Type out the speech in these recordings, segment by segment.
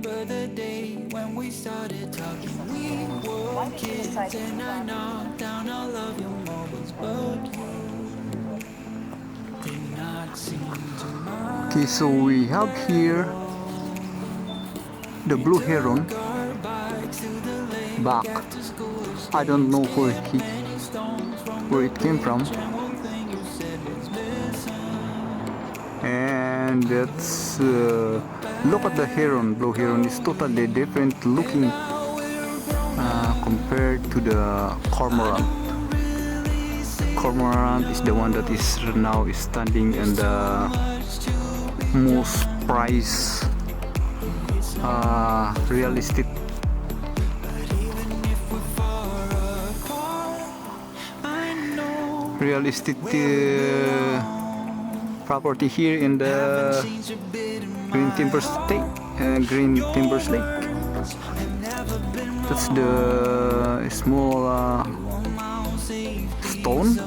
remember the day when we started talking. We were kids and I knocked down all of your marbles, but you did not seem to mind. Okay, so we have here the blue heron back. I don't know where it came from. And let's look at the heron. Blue heron is totally different looking compared to the cormorant. Cormorant is the one that is now standing in the most prized realistic property here in the Green Timber Lake. That's the small stone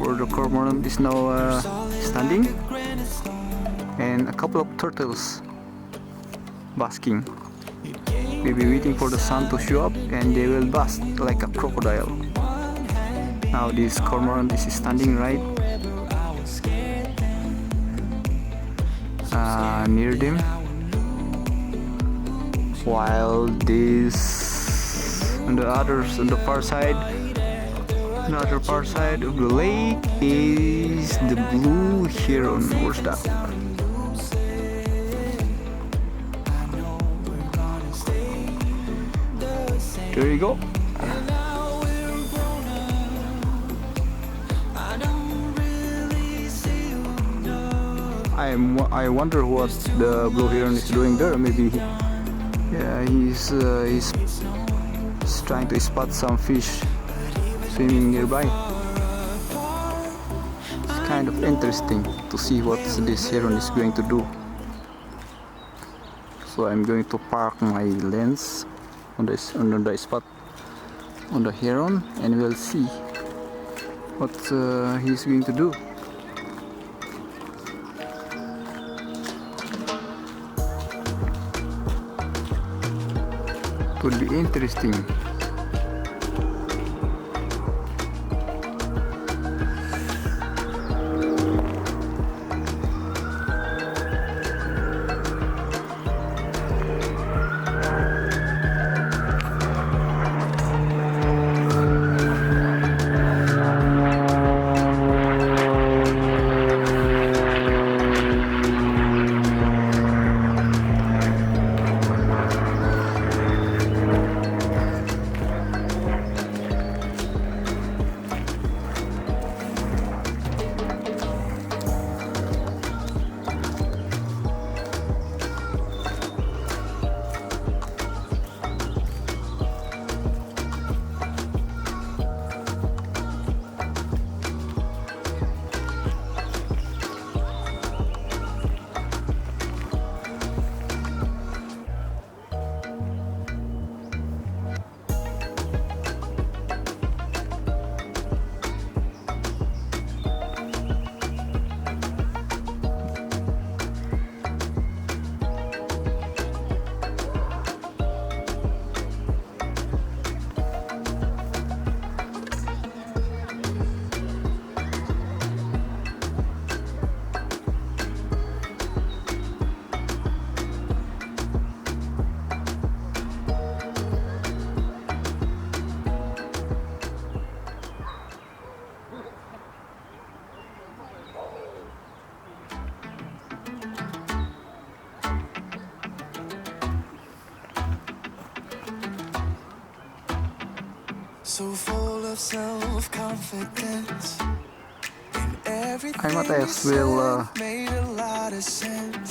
where the cormorant is now standing, and a couple of turtles basking, maybe waiting for the sun to show up, and they will bask like a crocodile. Now this cormorant is standing right near them, while this on the far side, another far side of the lake is the blue heron. Where's that? There you go. I wonder what the blue heron is doing there. Maybe he's trying to spot some fish swimming nearby. It's kind of interesting to see what this heron is going to do. So I'm going to park my lens on the spot on the heron, and we'll see what he's going to do. Could be interesting. So full of self-confidence. I might as well.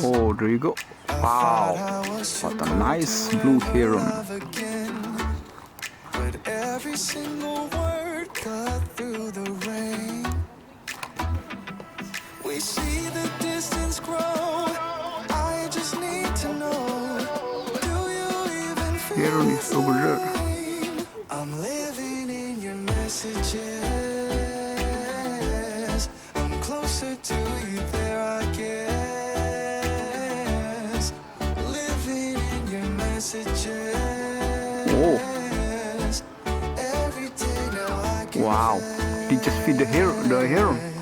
Oh, there you go. Wow, what a nice blue heron. But every single word cut through the rain. We see the distance grow. I just need to know. Do you even feel Heron is over there. I'm living in your messages. I'm closer to you there, I guess. Living in your messages. Oh. Wow. They just feed the heron.